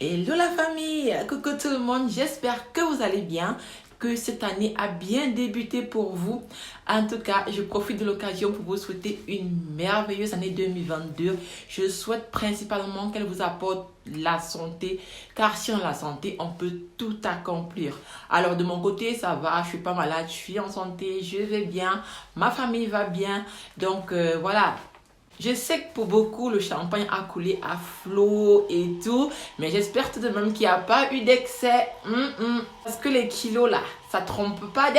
Hello la famille, coucou tout le monde, j'espère que vous allez bien, que cette année a bien débuté pour vous. En tout cas, je profite de l'occasion pour vous souhaiter une merveilleuse année 2022. Je souhaite principalement qu'elle vous apporte la santé, car si on a la santé, on peut tout accomplir. Alors de mon côté, ça va, je suis pas malade, je suis en santé, je vais bien, ma famille va bien, donc voilà. Je sais que pour beaucoup, le champagne a coulé à flot et tout, mais j'espère tout de même qu'il n'y a pas eu d'excès. Parce que les kilos là, ça trompe pas.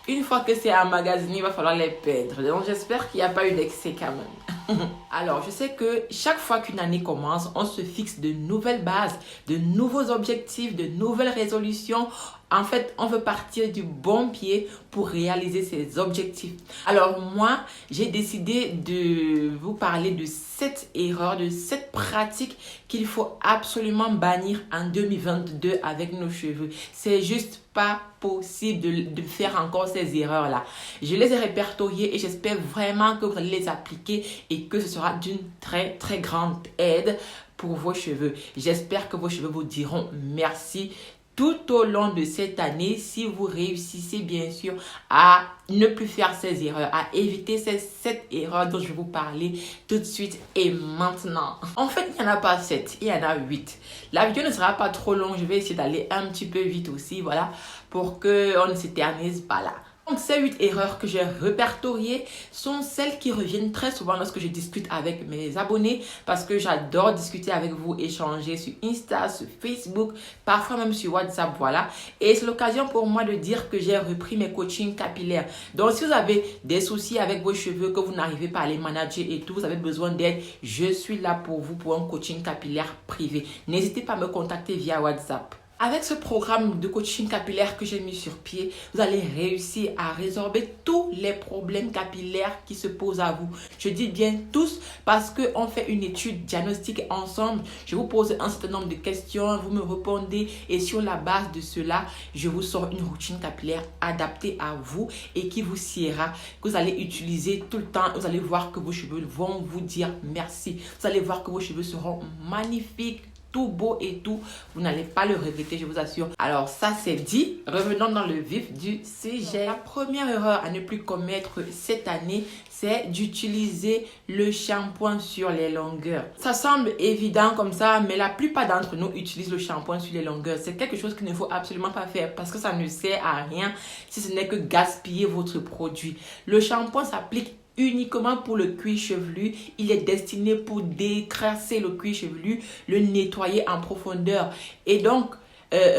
Une fois que c'est emmagasiné, il va falloir les perdre. Donc j'espère qu'il n'y a pas eu d'excès quand même. Alors, je sais que chaque fois qu'une année commence, on se fixe de nouvelles bases, de nouveaux objectifs, de nouvelles résolutions. En fait, on veut partir du bon pied pour réaliser ces objectifs. Alors moi, j'ai décidé de vous parler de 7 erreurs, de 7 pratiques qu'il faut absolument bannir en 2022 avec nos cheveux. C'est juste pas possible de faire encore ces erreurs-là. Je les ai répertoriées et j'espère vraiment que vous allez les appliquer et que ce sera d'une très très grande aide pour vos cheveux. J'espère que vos cheveux vous diront merci tout au long de cette année, si vous réussissez bien sûr à ne plus faire ces erreurs, à éviter ces 7 erreurs dont je vais vous parler tout de suite et maintenant. En fait, il n'y en a pas 7, il y en a 8. La vidéo ne sera pas trop longue, je vais essayer d'aller un petit peu vite aussi, voilà, pour qu'on ne s'éternise pas là. Donc, ces 8 erreurs que j'ai répertoriées sont celles qui reviennent très souvent lorsque je discute avec mes abonnés parce que j'adore discuter avec vous, échanger sur Insta, sur Facebook, parfois même sur WhatsApp, voilà. Et c'est l'occasion pour moi de dire que j'ai repris mes coachings capillaires. Donc, si vous avez des soucis avec vos cheveux, que vous n'arrivez pas à les manager et tout, vous avez besoin d'aide, je suis là pour vous pour un coaching capillaire privé. N'hésitez pas à me contacter via WhatsApp. Avec ce programme de coaching capillaire que j'ai mis sur pied, vous allez réussir à résorber tous les problèmes capillaires qui se posent à vous. Je dis bien tous parce qu'on fait une étude diagnostique ensemble. Je vous pose un certain nombre de questions, vous me répondez et sur la base de cela, je vous sors une routine capillaire adaptée à vous et qui vous siera, que vous allez utiliser tout le temps. Vous allez voir que vos cheveux vont vous dire merci. Vous allez voir que vos cheveux seront magnifiques, tout beau et tout, vous n'allez pas le regretter, je vous assure. Alors ça c'est dit, revenons dans le vif du sujet. La première erreur à ne plus commettre cette année, c'est d'utiliser le shampoing sur les longueurs. Ça semble évident comme ça, mais la plupart d'entre nous utilisent le shampoing sur les longueurs. C'est quelque chose qu'il ne faut absolument pas faire parce que ça ne sert à rien si ce n'est que gaspiller votre produit. Le shampoing s'applique uniquement pour le cuir chevelu. Il est destiné pour décrasser le cuir chevelu, le nettoyer en profondeur. Et donc,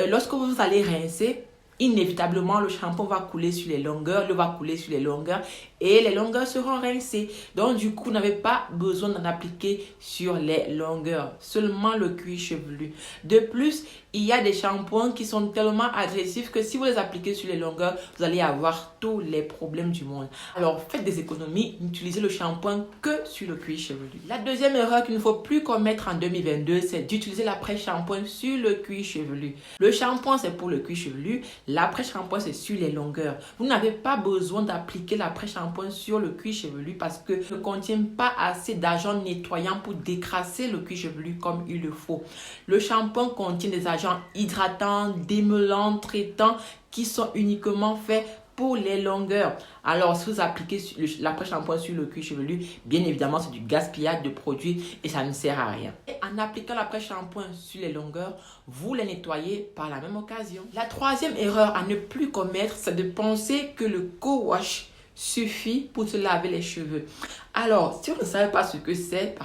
lorsque vous allez rincer, inévitablement, le shampoing va couler sur les longueurs, l'eau va couler sur les longueurs et les longueurs seront rincées. Donc, du coup, vous n'avez pas besoin d'en appliquer sur les longueurs, seulement le cuir chevelu. De plus, il y a des shampoings qui sont tellement agressifs que si vous les appliquez sur les longueurs, vous allez avoir tous les problèmes du monde. Alors, faites des économies, n'utilisez le shampoing que sur le cuir chevelu. La deuxième erreur qu'il ne faut plus commettre en 2022, c'est d'utiliser l'après-shampoing sur le cuir chevelu. Le shampoing, c'est pour le cuir chevelu. L'après-shampoing, c'est sur les longueurs. Vous n'avez pas besoin d'appliquer l'après-shampoing sur le cuir chevelu parce que ne contient pas assez d'agents nettoyants pour décrasser le cuir chevelu comme il le faut. Le shampoing contient des agents hydratants, démêlants, traitants qui sont uniquement faits pour les longueurs. Alors, si vous appliquez l'après-shampoing sur le cuir chevelu, bien évidemment, c'est du gaspillage de produits et ça ne sert à rien. Et en appliquant l'après-shampoing sur les longueurs, vous les nettoyez par la même occasion. La troisième erreur à ne plus commettre, c'est de penser que le co-wash suffit pour se laver les cheveux. Alors, si vous ne savez pas ce que c'est,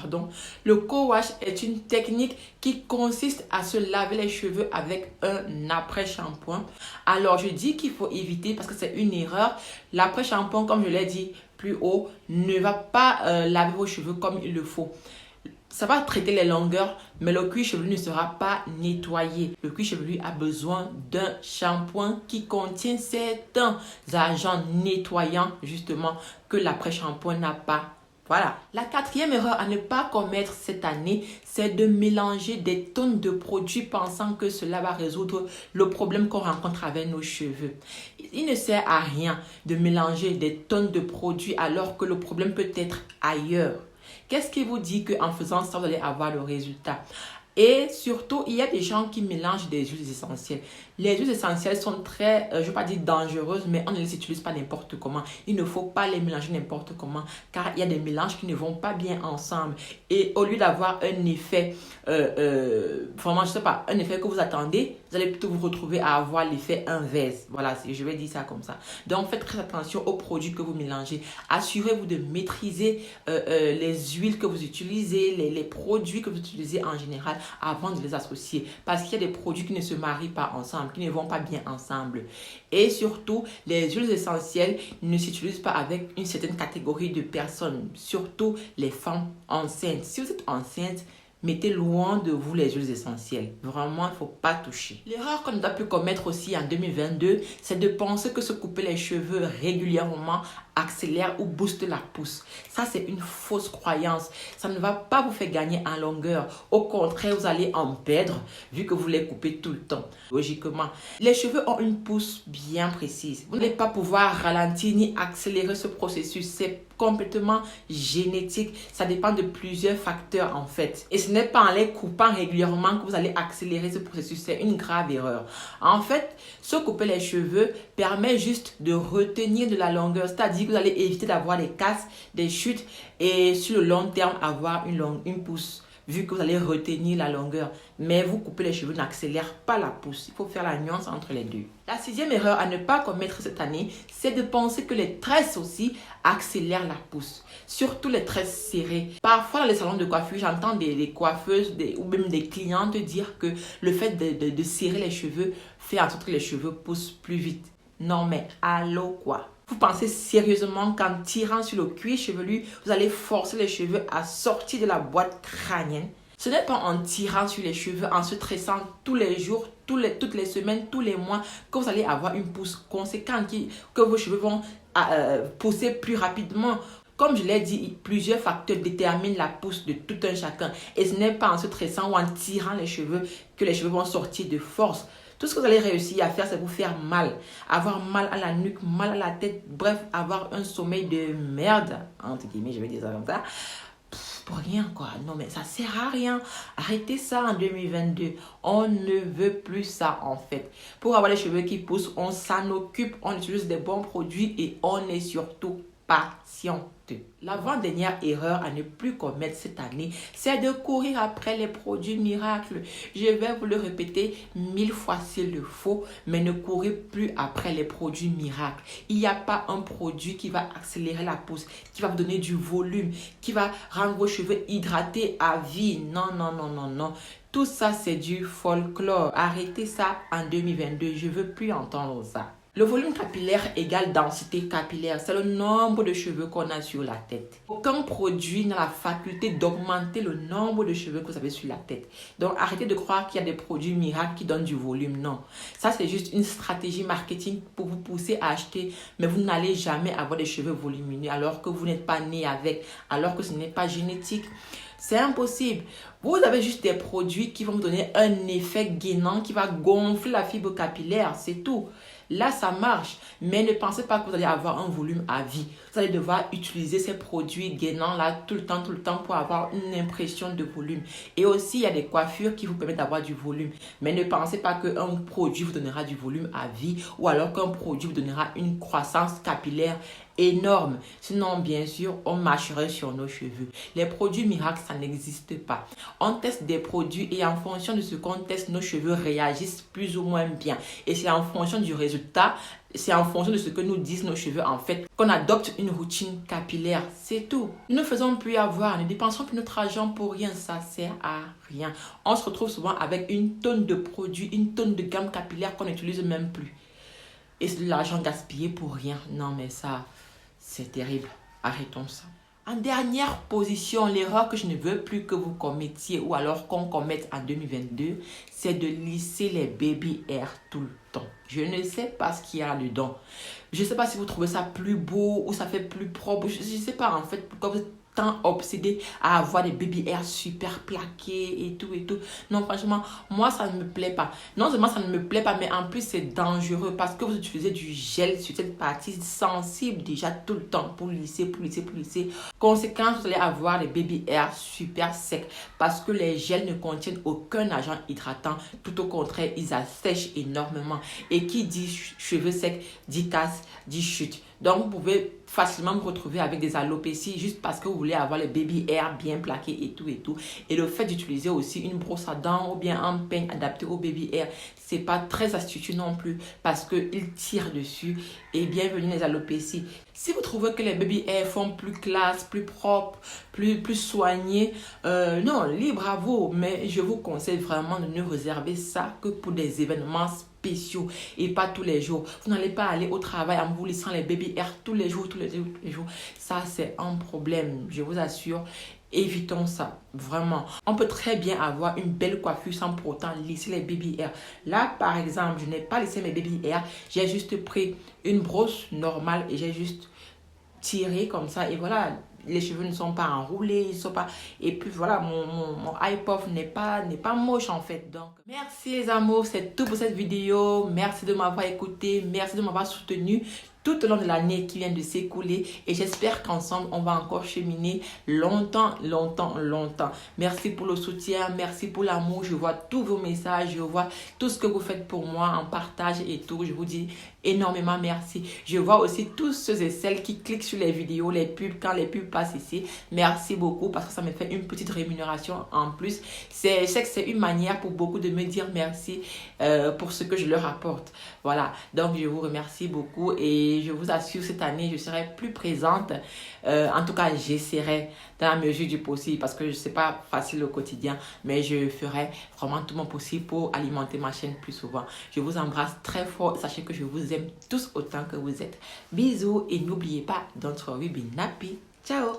le co-wash est une technique qui consiste à se laver les cheveux avec un après-shampoing. Alors, je dis qu'il faut éviter parce que c'est une erreur. L'après-shampoing, comme je l'ai dit plus haut, ne va pas laver vos cheveux comme il le faut. Ça va traiter les longueurs, mais le cuir chevelu ne sera pas nettoyé. Le cuir chevelu a besoin d'un shampoing qui contient certains agents nettoyants, justement, que l'après-shampoing n'a pas. Voilà. La quatrième erreur à ne pas commettre cette année, c'est de mélanger des tonnes de produits pensant que cela va résoudre le problème qu'on rencontre avec nos cheveux. Il ne sert à rien de mélanger des tonnes de produits alors que le problème peut être ailleurs. Qu'est-ce qui vous dit qu'en faisant ça, vous allez avoir le résultat? Et surtout, il y a des gens qui mélangent des huiles essentielles. Les huiles essentielles sont très, je ne veux pas dire dangereuses, mais on ne les utilise pas n'importe comment. Il ne faut pas les mélanger n'importe comment, car il y a des mélanges qui ne vont pas bien ensemble. Et au lieu d'avoir un effet, vraiment, je ne sais pas, un effet que vous attendez, vous allez plutôt vous retrouver à avoir l'effet inverse. Voilà, je vais dire ça comme ça. Donc, faites très attention aux produits que vous mélangez. Assurez-vous de maîtriser les huiles que vous utilisez, les produits que vous utilisez en général avant de les associer. Parce qu'il y a des produits qui ne se marient pas ensemble, qui ne vont pas bien ensemble. Et surtout, les huiles essentielles ne s'utilisent pas avec une certaine catégorie de personnes, surtout les femmes enceintes. Si vous êtes enceinte, mettez loin de vous les huiles essentielles. Vraiment, il ne faut pas toucher. L'erreur qu'on a pu commettre aussi en 2022, c'est de penser que se couper les cheveux régulièrement accélère ou booste la pousse. Ça, c'est une fausse croyance. Ça ne va pas vous faire gagner en longueur. Au contraire, vous allez en perdre vu que vous les coupez tout le temps. Logiquement, les cheveux ont une pousse bien précise. Vous n'allez pas pouvoir ralentir ni accélérer ce processus. C'est complètement génétique. Ça dépend de plusieurs facteurs en fait. Et ce n'est pas en les coupant régulièrement que vous allez accélérer ce processus. C'est une grave erreur. En fait, se couper les cheveux permet juste de retenir de la longueur. C'est-à-dire que vous allez éviter d'avoir des casses, des chutes et sur le long terme avoir une pousse. Vu que vous allez retenir la longueur. Mais vous couper les cheveux n'accélère pas la pousse. Il faut faire la nuance entre les deux. La sixième erreur à ne pas commettre cette année, c'est de penser que les tresses aussi accélèrent la pousse. Surtout les tresses serrées. Parfois dans les salons de coiffure, j'entends des coiffeuses ou même des clientes dire que le fait de serrer les cheveux fait en sorte que les cheveux poussent plus vite. Non mais allô quoi? Vous pensez sérieusement qu'en tirant sur le cuir chevelu, vous allez forcer les cheveux à sortir de la boîte crânienne? Ce n'est pas en tirant sur les cheveux, en se tressant tous les jours, toutes les semaines, tous les mois, que vous allez avoir une pousse conséquente, que vos cheveux vont pousser plus rapidement. Comme je l'ai dit, plusieurs facteurs déterminent la pousse de tout un chacun. Et ce n'est pas en se tressant ou en tirant les cheveux que les cheveux vont sortir de force. Tout ce que vous allez réussir à faire, c'est vous faire mal. Avoir mal à la nuque, mal à la tête. Bref, avoir un sommeil de merde. Entre guillemets, je vais dire ça comme ça. Pour rien, quoi. Non, mais ça sert à rien. Arrêtez ça en 2022. On ne veut plus ça, en fait. Pour avoir les cheveux qui poussent, on s'en occupe. On utilise des bons produits et on est surtout patiente. L'avant-dernière erreur à ne plus commettre cette année, c'est de courir après les produits miracles. Je vais vous le répéter 1000 fois s'il le faut, mais ne courez plus après les produits miracles. Il n'y a pas un produit qui va accélérer la pousse, qui va vous donner du volume, qui va rendre vos cheveux hydratés à vie. Non, non, non, non, non. Tout ça, c'est du folklore. Arrêtez ça en 2022. Je ne veux plus entendre ça. Le volume capillaire égale densité capillaire. C'est le nombre de cheveux qu'on a sur la tête. Aucun produit n'a la faculté d'augmenter le nombre de cheveux que vous avez sur la tête. Donc, arrêtez de croire qu'il y a des produits miracles qui donnent du volume. Non. Ça, c'est juste une stratégie marketing pour vous pousser à acheter. Mais vous n'allez jamais avoir des cheveux volumineux alors que vous n'êtes pas né avec, alors que ce n'est pas génétique. C'est impossible. Vous avez juste des produits qui vont vous donner un effet gainant qui va gonfler la fibre capillaire. C'est tout. Là, ça marche, mais ne pensez pas que vous allez avoir un volume à vie. Vous allez devoir utiliser ces produits gainants-là tout le temps pour avoir une impression de volume. Et aussi, il y a des coiffures qui vous permettent d'avoir du volume. Mais ne pensez pas qu'un produit vous donnera du volume à vie ou alors qu'un produit vous donnera une croissance capillaire énorme. Sinon, bien sûr, on marcherait sur nos cheveux. Les produits miracles, ça n'existe pas. On teste des produits et en fonction de ce qu'on teste, nos cheveux réagissent plus ou moins bien. Et c'est en fonction du résultat, c'est en fonction de ce que nous disent nos cheveux, en fait, qu'on adopte une routine capillaire. C'est tout. Nous ne faisons plus avoir, ne dépensons plus notre argent pour rien. Ça sert à rien. On se retrouve souvent avec une tonne de produits, une tonne de gamme capillaire qu'on n'utilise même plus. Et c'est de l'argent gaspillé pour rien. Non, mais ça, c'est terrible. Arrêtons ça. En dernière position, l'erreur que je ne veux plus que vous commettiez ou alors qu'on commette en 2022, c'est de lisser les baby hairs tout le temps. Je ne sais pas ce qu'il y a là-dedans. Je ne sais pas si vous trouvez ça plus beau ou ça fait plus propre. Je ne sais pas en fait pourquoi vous êtes temps obsédé à avoir des baby hairs super plaqués et tout et tout. Non, franchement, moi, ça ne me plaît pas. Non seulement ça ne me plaît pas, mais en plus, c'est dangereux parce que vous utilisez du gel sur cette partie sensible déjà tout le temps pour lisser. Conséquence, vous allez avoir des baby hairs super secs parce que les gels ne contiennent aucun agent hydratant. Tout au contraire, ils assèchent énormément. Et qui dit cheveux secs, dit casse, dit chute. Donc, vous pouvez facilement vous retrouver avec des alopécies juste parce que vous voulez avoir les baby hairs bien plaqués et tout et tout. Et le fait d'utiliser aussi une brosse à dents ou bien un peigne adapté au baby hair, c'est pas très astucieux non plus parce qu'il tire dessus. Et bienvenue les alopécies. Si vous trouvez que les baby hairs font plus classe, plus propre, plus soigné, non, libre à vous. Mais je vous conseille vraiment de ne réserver ça que pour des événements spéciaux et pas tous les jours. Vous n'allez pas aller au travail en vous lissant les baby hairs tous les jours. Ça, c'est un problème, je vous assure. Évitons ça, vraiment. On peut très bien avoir une belle coiffure sans pour autant lisser les baby hairs. Là, par exemple, je n'ai pas lissé mes baby hairs. J'ai juste pris une brosse normale et j'ai juste tiré comme ça. Et voilà, les cheveux ne sont pas enroulés, ils sont pas... Et puis voilà, mon eye puff n'est pas moche en fait. Donc, merci les amours, c'est tout pour cette vidéo. Merci de m'avoir écouté, merci de m'avoir soutenu tout au long de l'année qui vient de s'écouler. Et j'espère qu'ensemble, on va encore cheminer longtemps. Merci pour le soutien, merci pour l'amour. Je vois tous vos messages, je vois tout ce que vous faites pour moi en partage et tout. Je vous dis énormément merci. Je vois aussi tous ceux et celles qui cliquent sur les vidéos, les pubs, quand les pubs passent ici. Merci beaucoup parce que ça me fait une petite rémunération en plus. Je sais que c'est une manière pour beaucoup de me dire merci pour ce que je leur apporte. Voilà, donc je vous remercie beaucoup et je vous assure, cette année, je serai plus présente. En tout cas, j'essaierai dans la mesure du possible parce que ce n'est pas facile au quotidien, mais je ferai vraiment tout mon possible pour alimenter ma chaîne plus souvent. Je vous embrasse très fort. Sachez que je vous aime tous autant que vous êtes. Bisous et n'oubliez pas, don't worry, be happy. Ciao!